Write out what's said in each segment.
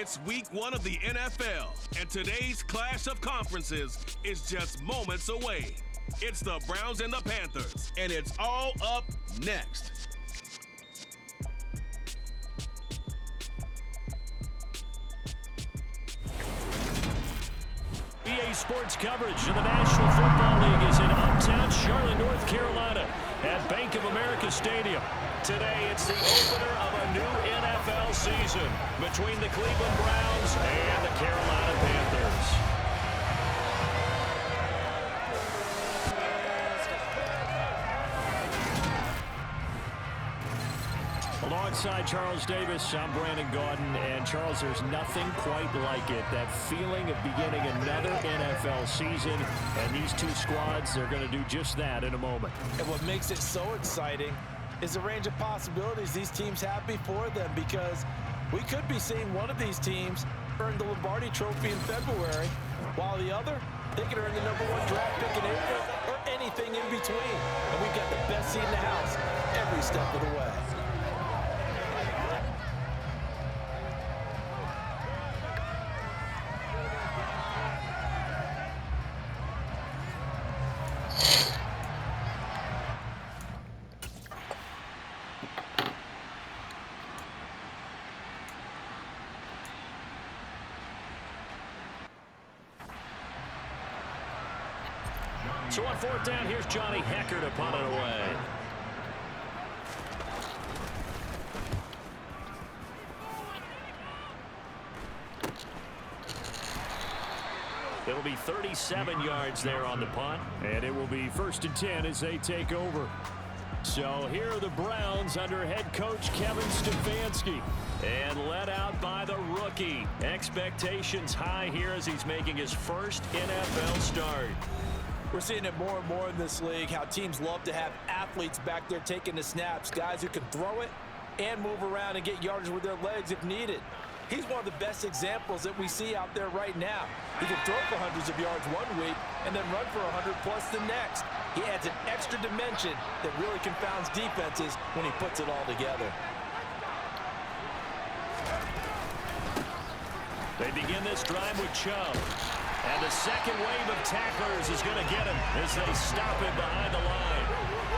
It's week 1 of the NFL, and today's clash of conferences is just moments away. It's the Browns and the Panthers, and it's all up next. EA Sports coverage of the National Football League is in uptown Charlotte, North Carolina at Bank of America Stadium. Today, it's the opener of a new NFL season between the Cleveland Browns and the Carolina Panthers. Alongside Charles Davis, I'm Brandon Gaudin, and Charles, there's nothing quite like it. That feeling of beginning another NFL season, and these two squads are going to do just that in a moment. And what makes it so exciting is the range of possibilities these teams have before them, because we could be seeing one of these teams earn the Lombardi Trophy in February, while the other, they could earn the #1 draft pick in April, or anything in between. And we've got the best seat in the house every step of the way. So on 4th down, here's Johnny Hecker to punt it away. It'll be 37 yards there on the punt, and it will be 1st and 10 as they take over. So here are the Browns under head coach Kevin Stefanski, and led out by the rookie. Expectations high here as he's making his first NFL start. We're seeing it more and more in this league, how teams love to have athletes back there taking the snaps, guys who can throw it and move around and get yardage with their legs if needed. He's one of the best examples that we see out there right now. He can throw for hundreds of yards one week and then run for 100 plus the next. He adds an extra dimension that really confounds defenses when he puts it all together. They begin this drive with Chubb. And the second wave of tacklers is going to get him as they stop him behind the line.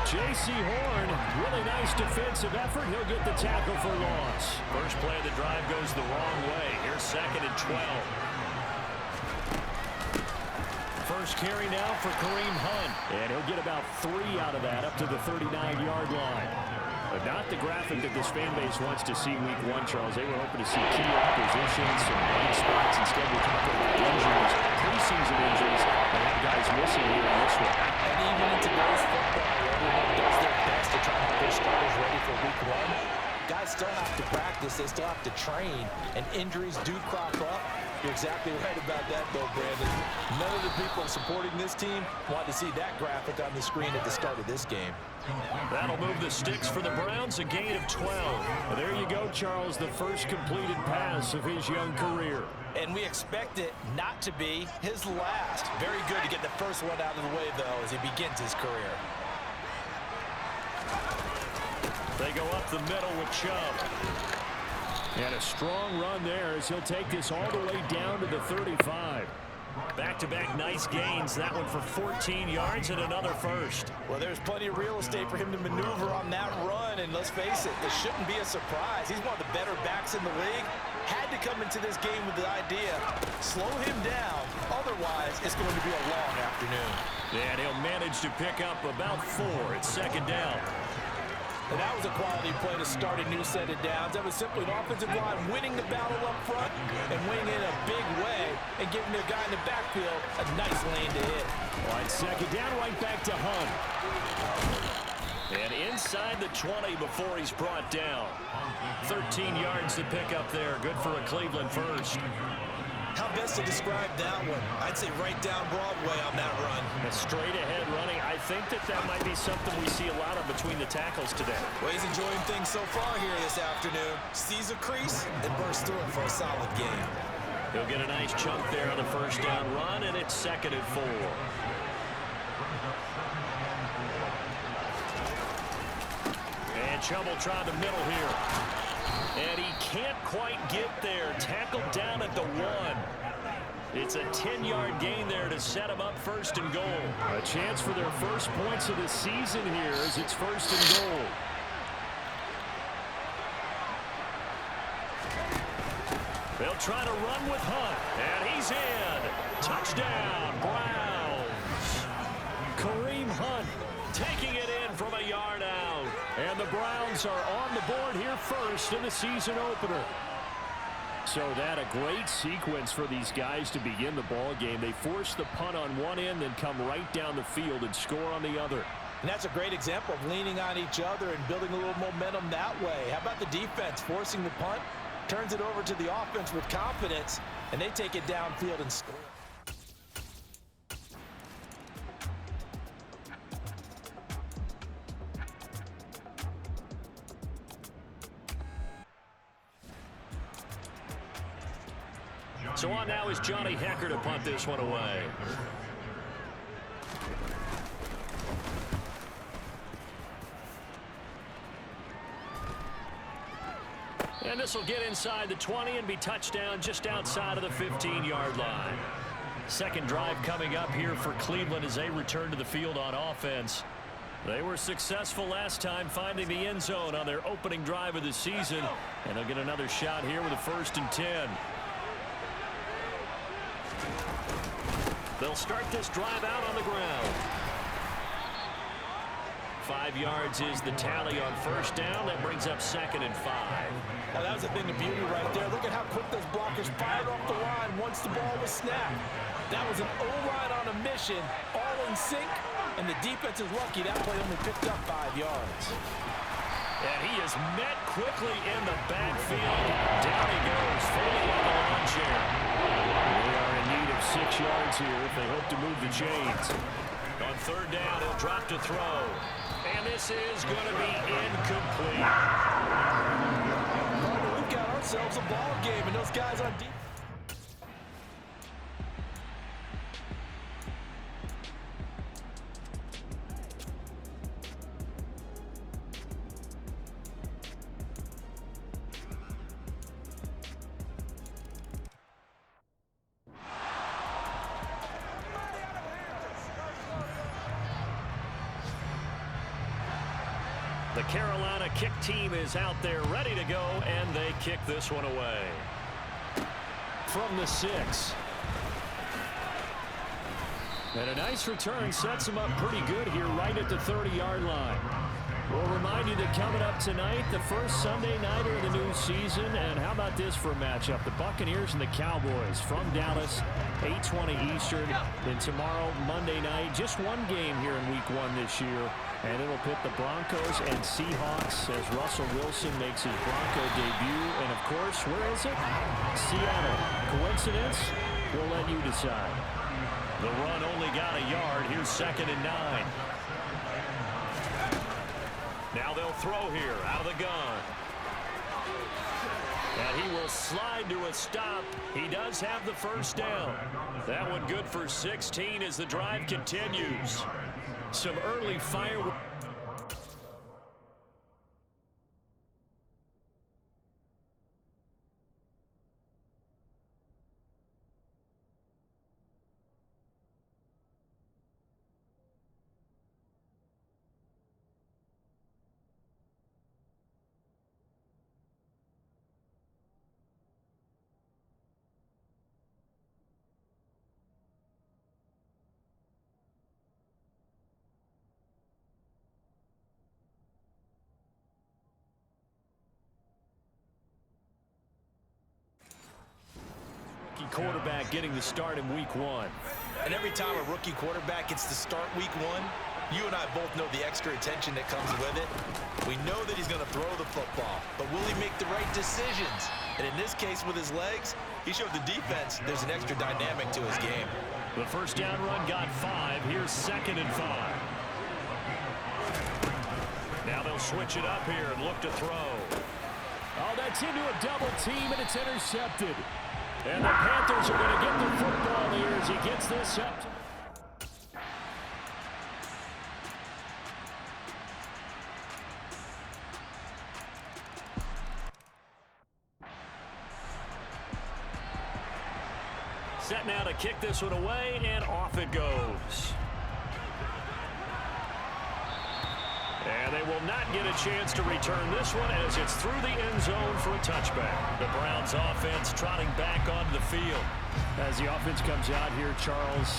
J.C. Horn, really nice defensive effort. He'll get the tackle for loss. First play of the drive goes the wrong way. Here's 2nd and 12. First carry now for Kareem Hunt. And he'll get about 3 out of that up to the 39-yard line. But not the graphic that this fan base wants to see week 1, Charles. They were hoping to see key acquisitions, some bright spots. Instead, we're talking about injuries, preseason injuries. They have guys missing here in this one. And even in today's football, everyone does their best to try to get their starters ready for week 1. Guys still have to practice. They still have to train. And injuries do crop up. You're exactly right about that, though, Brandon. None of the people supporting this team want to see that graphic on the screen at the start of this game. That'll move the sticks for the Browns, a gain of 12. Well, there you go, Charles, the first completed pass of his young career. And we expect it not to be his last. Very good to get the first one out of the way, though, as he begins his career. They go up the middle with Chubb. And a strong run there as he'll take this all the way down to the 35. Back-to-back nice gains. That one for 14 yards and another first. Well, there's plenty of real estate for him to maneuver on that run. And let's face it, this shouldn't be a surprise. He's one of the better backs in the league. Had to come into this game with the idea, slow him down. Otherwise, it's going to be a long afternoon. And he'll manage to pick up about 4 at 2nd down. And that was a quality play to start a new set of downs. That was simply an offensive line winning the battle up front and winning in a big way and giving their guy in the backfield a nice lane to hit. On 2nd down, right back to Hunt. And inside the 20 before he's brought down. 13 yards to pick up there. Good for a Cleveland first. How best to describe that one? I'd say right down Broadway on that run. A straight ahead running. I think that might be something we see a lot of between the tackles today. Well, he's enjoying things so far here this afternoon. Sees a crease and bursts through it for a solid game. He'll get a nice chunk there on the first down run, and it's 2nd and 4. And Chubb will try the middle here. And he can't quite get there. Tackled down at the 1. It's a 10-yard gain there to set him up first and goal. A chance for their first points of the season here as it's first and goal. They'll try to run with Hunt. And he's in. Touchdown, Browns. Kareem Hunt taking it in from a yard out. And the Browns are on the board here first in the season opener. So that a great sequence for these guys to begin the ball game. They force the punt on one end, then come right down the field and score on the other. And that's a great example of leaning on each other and building a little momentum that way. How about the defense forcing the punt? Turns it over to the offense with confidence, and they take it downfield and score. So on now is Johnny Hecker to punt this one away. And this will get inside the 20 and be touchdown just outside of the 15-yard line. Second drive coming up here for Cleveland as they return to the field on offense. They were successful last time finding the end zone on their opening drive of the season. And they'll get another shot here with a 1st and 10. They'll start this drive out on the ground. 5 yards is the tally on first down. That brings up 2nd and 5. Now that was a thing of beauty right there. Look at how quick those blockers fired off the line once the ball was snapped. That was an O-line on a mission, all in sync, and the defense is lucky that play only picked up 5 yards. And he is met quickly in the backfield. Down he goes, falling like a lawn chair. They are in need of 6 yards here if they hope to move the chains. On third down, he'll drop to throw. And this is going to be incomplete. We've got ourselves a ball game, and those guys on defense. The Carolina kick team is out there ready to go, and they kick this one away. From the 6. And a nice return sets them up pretty good here right at the 30-yard line. We'll remind you that coming up tonight, the first Sunday nighter of the new season. And how about this for a matchup? The Buccaneers and the Cowboys from Dallas, 8:20 Eastern. Then tomorrow, Monday night, just one game here in Week 1 this year. And it'll pit the Broncos and Seahawks as Russell Wilson makes his Bronco debut. And, of course, where is it? Seattle. Coincidence? We'll let you decide. The run only got a yard. Here's 2nd and 9. Now they'll throw here out of the gun. And he will slide to a stop. He does have the first down. That one good for 16 as the drive continues. Some early fireworks. Quarterback getting the start in Week 1. And every time a rookie quarterback gets to start Week 1, you and I both know the extra attention that comes with it. We know that he's going to throw the football, but will he make the right decisions? And in this case, with his legs, he showed the defense there's an extra dynamic to his game. The first down run got 5. Here's 2nd and 5. Now they'll switch it up here and look to throw. Oh, that's into a double team, and it's intercepted. And the Panthers are going to get the football here as he gets this up. set now to kick this one away, and off it goes. And they will not get a chance to return this one as it's through the end zone for a touchback. The Browns offense trotting back onto the field. As the offense comes out here, Charles,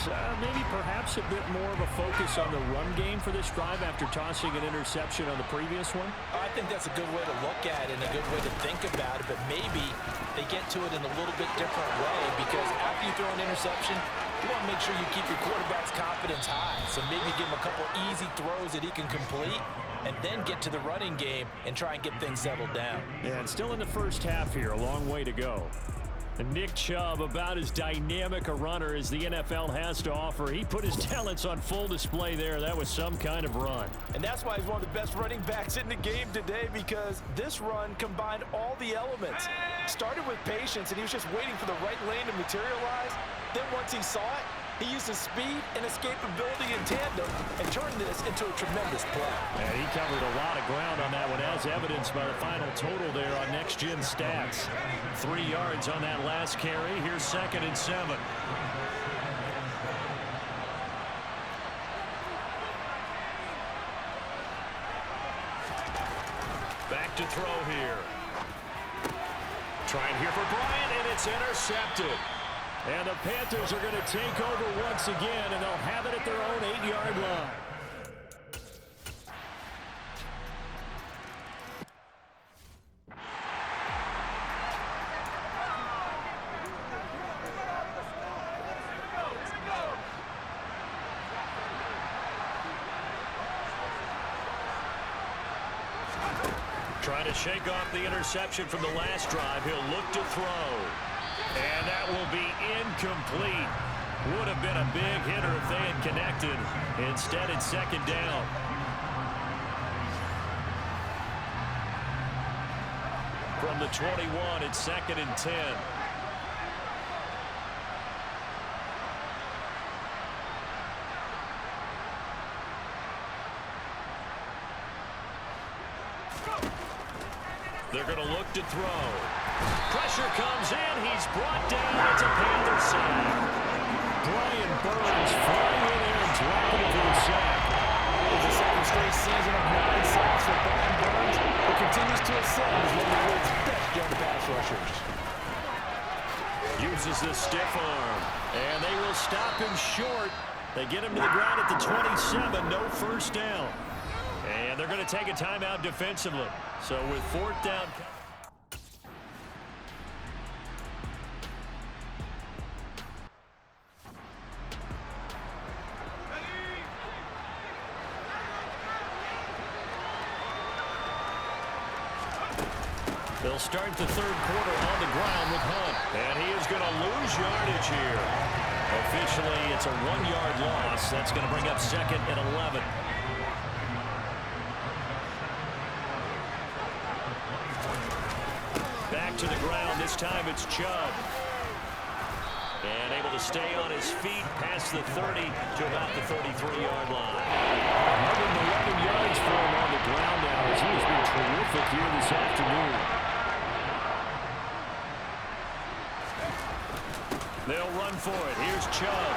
maybe perhaps a bit more of a focus on the run game for this drive after tossing an interception on the previous one? I think that's a good way to look at it and a good way to think about it, but maybe they get to it in a little bit different way because after you throw an interception, you want to make sure you keep your quarterback's confidence high. So maybe give him a couple easy throws that he can complete and then get to the running game and try and get things settled down. Yeah, and still in the first half here, a long way to go. And Nick Chubb, about as dynamic a runner as the NFL has to offer. He put his talents on full display there. That was some kind of run. And that's why he's one of the best running backs in the game today, because this run combined all the elements. Started with patience, and he was just waiting for the right lane to materialize. Then once he saw it, he used his speed and escapability in tandem and turned this into a tremendous play. And he covered a lot of ground on that one, as evidenced by the final total there on Next Gen Stats. 3 yards on that last carry. Here's 2nd and 7. Back to throw here. Trying here for Bryant, and it's intercepted. And the Panthers are going to take over once again, and they'll have it at their own 8-yard line. Trying to shake off the interception from the last drive. He'll look to throw. And that will be incomplete. Would have been a big hitter if they had connected. Instead, it's 2nd down. From the 21, it's 2nd and 10. They're going to look to throw. Pressure comes in. He's brought down. It's a Panther sack. Brian Burns flying in there and dropping it for the sack. It's the second straight season of 9 sacks for Brian Burns, who continues to ascend as one of the league's best young pass rushers. Uses the stiff arm, and they will stop him short. They get him to the ground at the 27. No first down. And they're going to take a timeout defensively. So with 4th down. They'll start the 3rd quarter on the ground with Hunt. And he is going to lose yardage here. Officially, it's a 1-yard loss. That's going to bring up 2nd and 11. Back to the ground. This time it's Chubb. And able to stay on his feet past the 30 to about the 33-yard line. 111 yards for him on the ground now as he has been terrific here this afternoon. They'll run for it. Here's Chubb.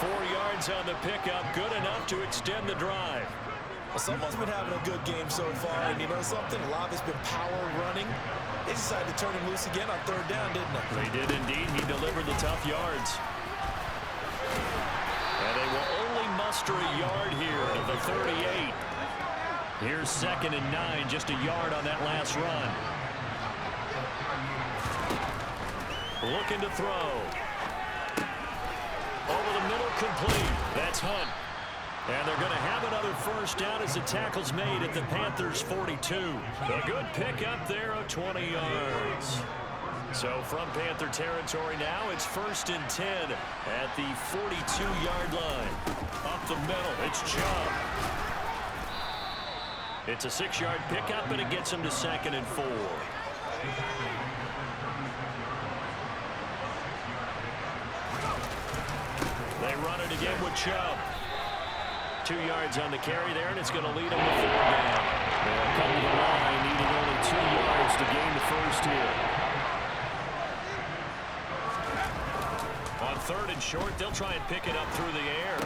4 yards on the pickup. Good enough to extend the drive. Well, someone's been having a good game so far, and you know something? A lot of it's been power running. They decided to turn him loose again on 3rd down, didn't they? They did indeed. He delivered the tough yards. And they will only muster a yard here at the 38. Here's 2nd and 9, just a yard on that last run. Looking to throw. Over the middle, complete. That's Hunt. And they're going to have another first down as the tackle's made at the Panthers' 42. A good pickup there of 20 yards. So from Panther territory now, it's 1st and 10 at the 42-yard line. Up the middle, it's Chubb. It's a 6-yard pickup, and it gets him to 2nd and 4. They run it again with Chubb. 2 yards on the carry there, and it's going to lead them to 4 down. They'll come to the line, needing only 2 yards to gain the first here. third and short. They'll try and pick it up through the air.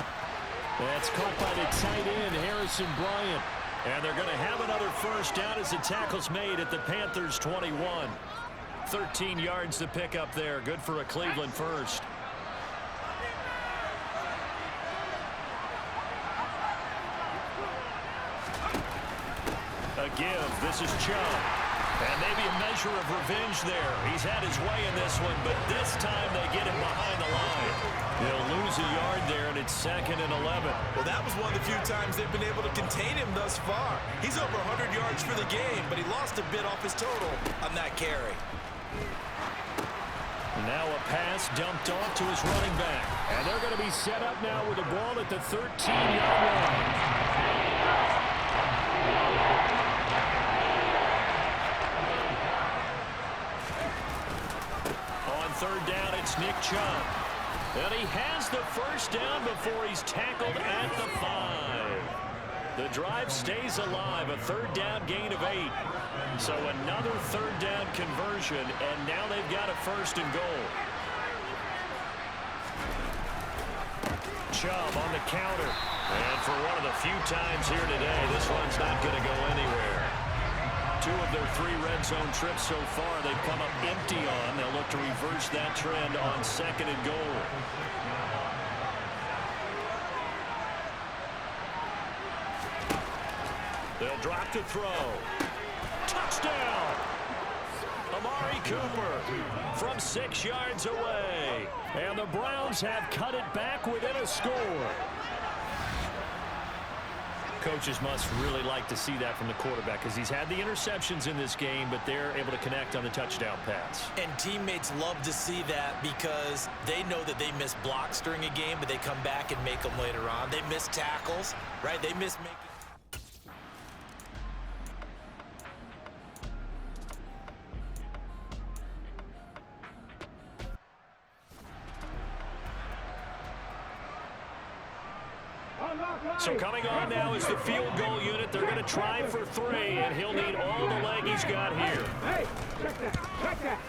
That's caught by the tight end, Harrison Bryant. And they're going to have another first down as the tackle's made at the Panthers 21. 13 yards to pick up there. Good for a Cleveland first. A give. This is Chubb. And maybe a measure of revenge there. He's had his way in this one, but this time they get him behind the line. They'll lose a yard there, and it's 2nd and 11. Well, that was one of the few times they've been able to contain him thus far. He's over 100 yards for the game, but he lost a bit off his total on that carry. Now a pass dumped off to his running back. And they're going to be set up now with the ball at the 13-yard line. Third down, it's Nick Chubb. And he has the first down before he's tackled at the 5. The drive stays alive, a third down gain of 8. So another third down conversion, and now they've got a first and goal. Chubb on the counter. And for one of the few times here today, this one's not going to go anywhere. 2 of their 3 red zone trips so far they've come up empty on. They'll look to reverse that trend on 2nd and goal. They'll drop to throw. Touchdown! Amari Cooper from 6 yards away. And the Browns have cut it back within a score. Coaches must really like to see that from the quarterback because he's had the interceptions in this game, but they're able to connect on the touchdown pass. And teammates love to see that because they know that they miss blocks during a game, but they come back and make them later on. They miss tackles, right? They miss making... So coming on now is the field goal unit. They're going to try for 3, and he'll need all the leg he's got here. Hey, check that.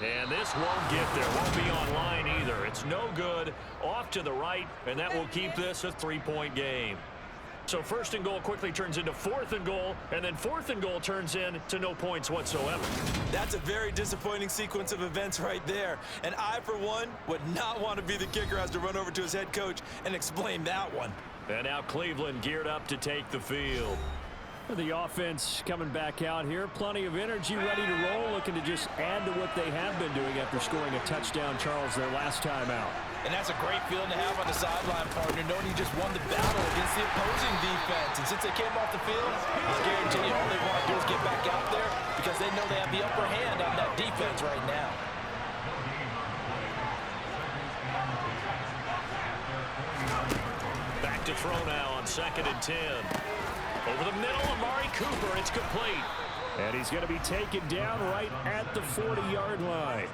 And this won't get there. Won't be online either. It's no good. Off to the right, and that will keep this a 3-point game. So 1st and goal quickly turns into 4th and goal, and then 4th and goal turns into no points whatsoever. That's a very disappointing sequence of events right there. And I, for one, would not want to be the kicker as to run over to his head coach and explain that one. And now Cleveland geared up to take the field. The offense coming back out here. Plenty of energy, ready to roll, looking to just add to what they have been doing after scoring a touchdown, Charles, their last time out. And that's a great feeling to have on the sideline, partner, knowing you just won the battle against the opposing defense. And since they came off the field, it's guaranteed all they want to do is get back out there because they know they have the upper hand on that defense right now. Back to throw now on 2nd and 10. Over the middle, Amari Cooper. It's complete. And he's going to be taken down right at the 40-yard line.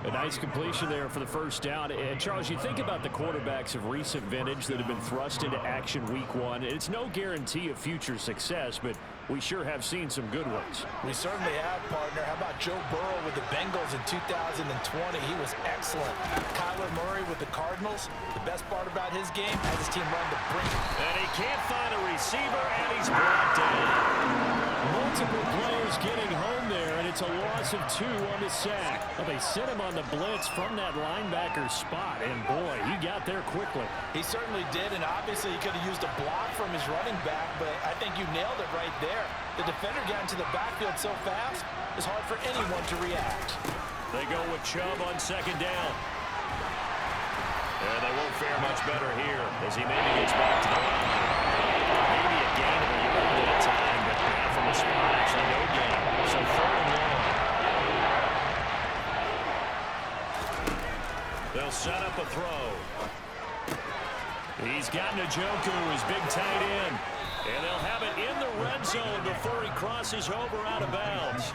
A nice completion there for the first down. And, Charles, you think about the quarterbacks of recent vintage that have been thrust into action week 1. It's no guarantee of future success, but we sure have seen some good ones. We certainly have, partner. How about Joe Burrow with the Bengals in 2020? He was excellent. Kyler Murray with the Cardinals. The best part about his game has his team run the brink. And he can't find a receiver, and he's brought down. Multiple players getting home there, and it's a loss of 2 on the sack. Well, they sent him on the blitz from that linebacker spot, and boy, he got there quickly. He certainly did, and obviously he could have used a block from his running back, but I think you nailed it right there. The defender got into the backfield so fast, it's hard for anyone to react. They go with Chubb on 2nd down. And they won't fare much better here as he maybe gets back to the line. Maybe a gain of a yard at a time, but now from the spot, actually no gain. So 3rd and long. They'll set up a throw. He's got Njoku, his big tight end. And they'll have it in the red zone before he crosses over out of bounds.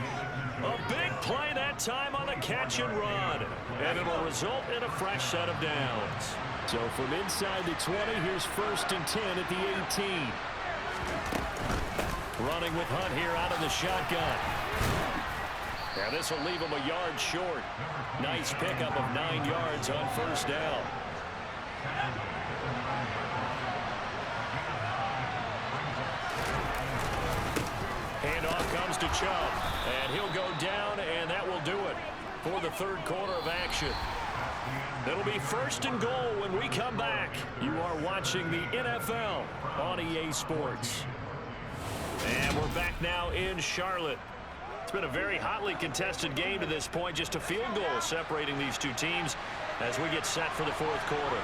A big play that time on the catch and run. And it'll result in a fresh set of downs. So from inside the 20, here's 1st and 10 at the 18. Running with Hunt here out of the shotgun. Yeah, this will leave him a yard short. Nice pickup of 9 yards on first down. Handoff comes to Chubb, and he'll go down, and that will do it for the third quarter of action. It'll be first and goal when we come back. You are watching the NFL on EA Sports. And we're back now in Charlotte. It's been a very hotly contested game to this point. Just a field goal separating these two teams as we get set for the fourth quarter.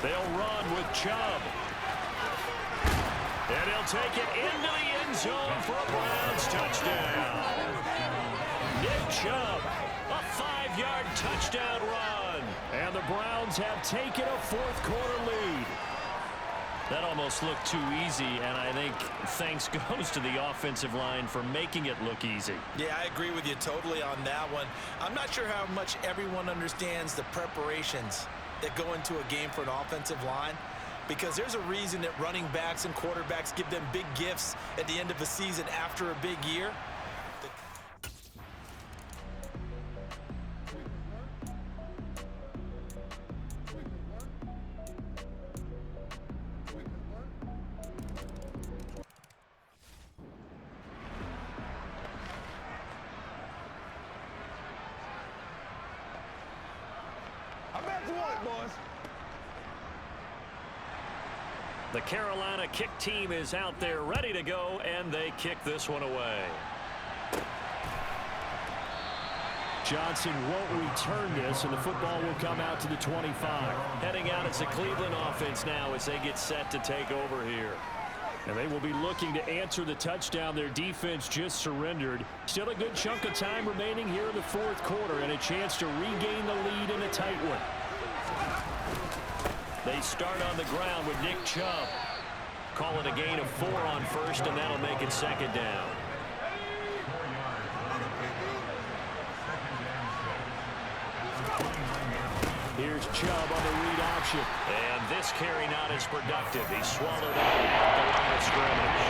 They'll run with Chubb. And he'll take it into the end zone for a Browns touchdown. Nick Chubb, a 5-yard touchdown run. And the Browns have taken a fourth quarter lead. That almost looked too easy, and I think thanks goes to the offensive line for making it look easy. Yeah, I agree with you totally on that one. I'm not sure how much everyone understands the preparations that go into a game for an offensive line, because there's a reason that running backs and quarterbacks give them big gifts at the end of a season after a big year. The Carolina kick team is out there ready to go, and they kick this one away. Johnson won't return this, and the football will come out to the 25. Heading out as the Cleveland offense now as they get set to take over here. And they will be looking to answer the touchdown their defense just surrendered. Still a good chunk of time remaining here in the fourth quarter, and a chance to regain the lead in a tight one. They start on the ground with Nick Chubb. Call it a gain of 4 on first, and that'll make it second down. Here's Chubb on the read option. And this carry not as productive. He swallowed up at the line of scrimmage.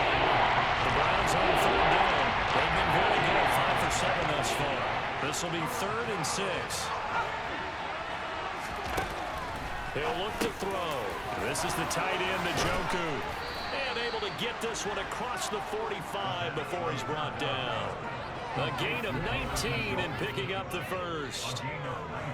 The Browns on third down. They've been very good, 5 for 7 thus far. This will be 3rd and 6. He'll look to throw. This is the tight end, Njoku. And able to get this one across the 45 before he's brought down. A gain of 19 and picking up the first.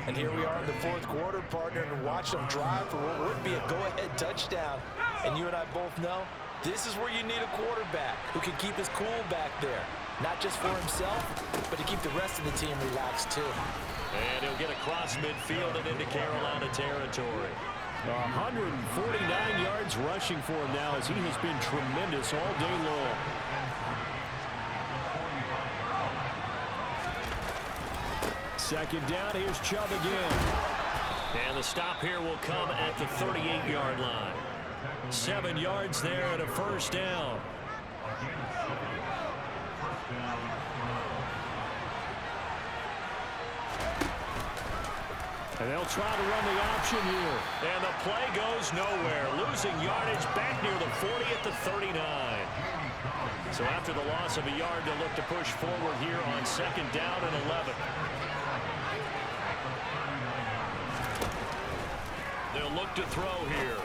And here we are in the fourth quarter, partner, and watch them drive for what would be a go-ahead touchdown. And you and I both know this is where you need a quarterback who can keep his cool back there. Not just for himself, but to keep the rest of the team relaxed too. And he'll get across midfield and into Carolina territory. 149 yards rushing for him now as he has been tremendous all day long. Second down, here's Chubb again. And the stop here will come at the 38-yard line. 7 yards there and a first down. And they'll try to run the option here. And the play goes nowhere. Losing yardage back near the 40 at the 39. So after the loss of a yard, they'll look to push forward here on second down and 11. They'll look to throw here.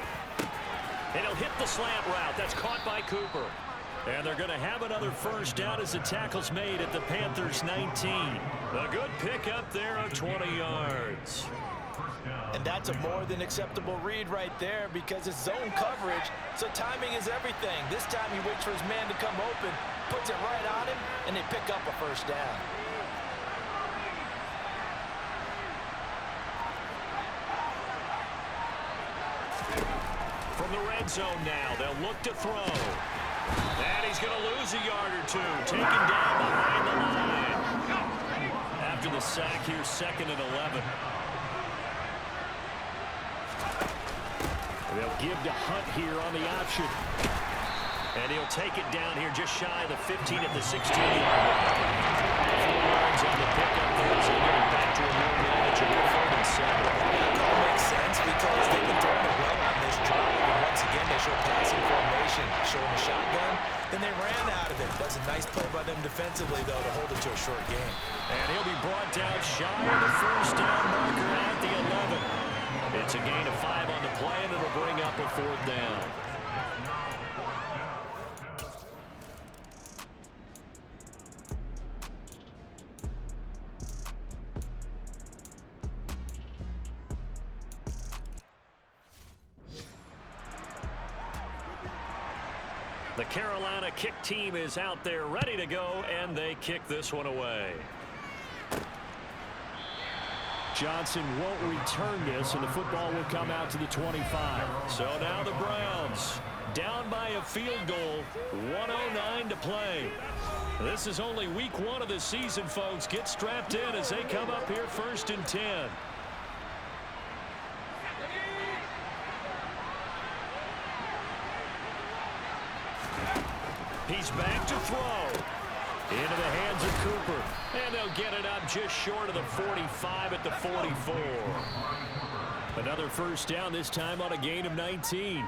And he'll hit the slant route. That's caught by Cooper. And they're going to have another first down as the tackle's made at the Panthers 19. A good pickup there of 20 yards. And that's a more than acceptable read right there because it's zone coverage, so timing is everything. This time he waits for his man to come open, puts it right on him, and they pick up a first down. From the red zone now, they'll look to throw. And he's going to lose a yard or two, taken down behind the line. After the sack, here's second and 11. They'll give to Hunt here on the option. And he'll take it down here just shy of the 15 at the 16-yard line. 4 yards on the pickup there as they get it back to a more manageable 3rd and 7. That makes sense because they've been throwing it well on this drive. And once again, they show passing formation, showing a shy of the first down marker at the 11. It's a gain of 5 on the play, and it'll bring up a 4th down. The Carolina kick team is out there ready to go, and they kick this one away. Johnson won't return this, and the football will come out to the 25. So now the Browns down by a field goal, 1:09 to play. This is only week 1 of the season, folks. Get strapped in as they come up here 1st and 10. He's back to throw. Into the hands of Cooper. And they'll get it up just short of the 45 at the 44. Another first down, this time on a gain of 19.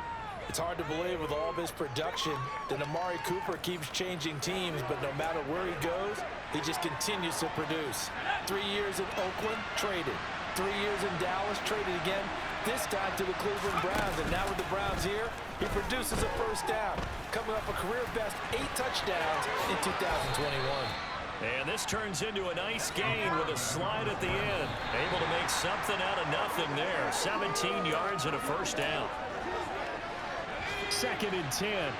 It's hard to believe with all of his production that Amari Cooper keeps changing teams, but no matter where he goes, he just continues to produce. 3 years in Oakland, traded. 3 years in Dallas, traded again. This time to the Cleveland Browns, and now with the Browns here, he produces a first down, coming up a career-best 8 touchdowns in 2021. And this turns into a nice gain with a slide at the end. Able to make something out of nothing there. 17 yards and a first down. 2nd and 10.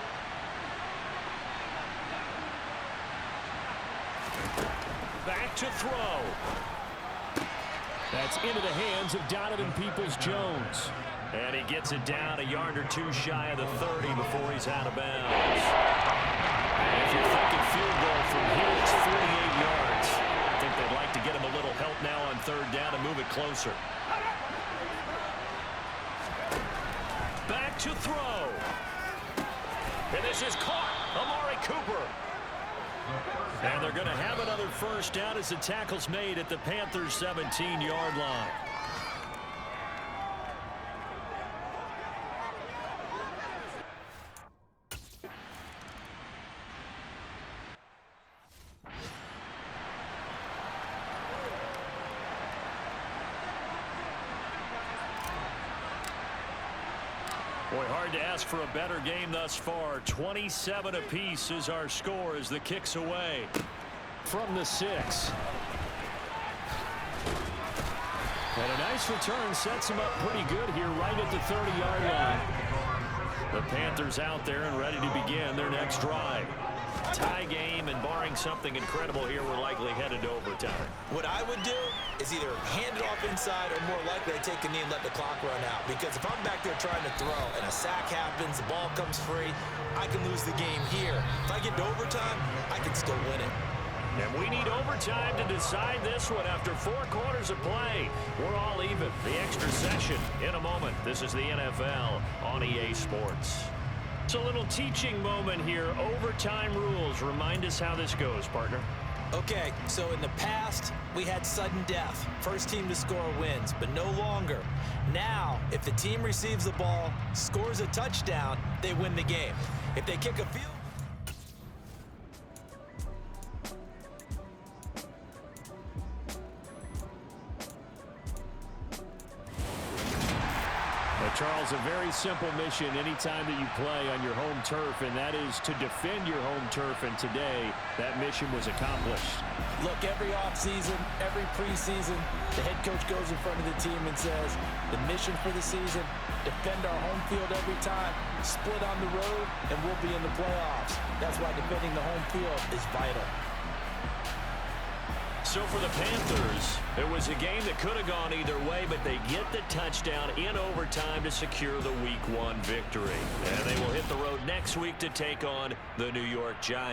Back to throw. That's into the hands of Donovan Peoples-Jones. And he gets it down a yard or 2 shy of the 30 before he's out of bounds. And if you're thinking field goal from here, it's 48 yards. I think they'd like to get him a little help now on 3rd down and move it closer. Back to throw. And this is caught. Amari Cooper. And they're going to have another first down as the tackle's made at the Panthers' 17-yard line. Boy, hard to ask for a better game thus far. 27 apiece is our score as the kick's away. From the 6. And a nice return sets him up pretty good here right at the 30-yard line. The Panthers out there and ready to begin their next drive. Tie game, and barring something incredible here, we're likely headed to overtime. What I would do is either hand it off inside or more likely to take a knee and let the clock run out. Because if I'm back there trying to throw and a sack happens, the ball comes free, I can lose the game here. If I get to overtime, I can still win it. And we need overtime to decide this one after 4 quarters of play. We're all even. The extra session in a moment. This is the NFL on EA Sports. It's a little teaching moment here. Overtime rules. Remind us how this goes, partner. Okay, so in the past, we had sudden death. First team to score wins, but no longer. Now, if the team receives the ball, scores a touchdown, they win the game. If they kick a field goal, Charles, a very simple mission anytime that you play on your home turf, and that is to defend your home turf, and today that mission was accomplished. Look, every offseason, every preseason, the head coach goes in front of the team and says, the mission for the season, defend our home field every time, split on the road, and we'll be in the playoffs. That's why defending the home field is vital. So for the Panthers, it was a game that could have gone either way, but they get the touchdown in overtime to secure the Week 1 victory. And they will hit the road next week to take on the New York Giants.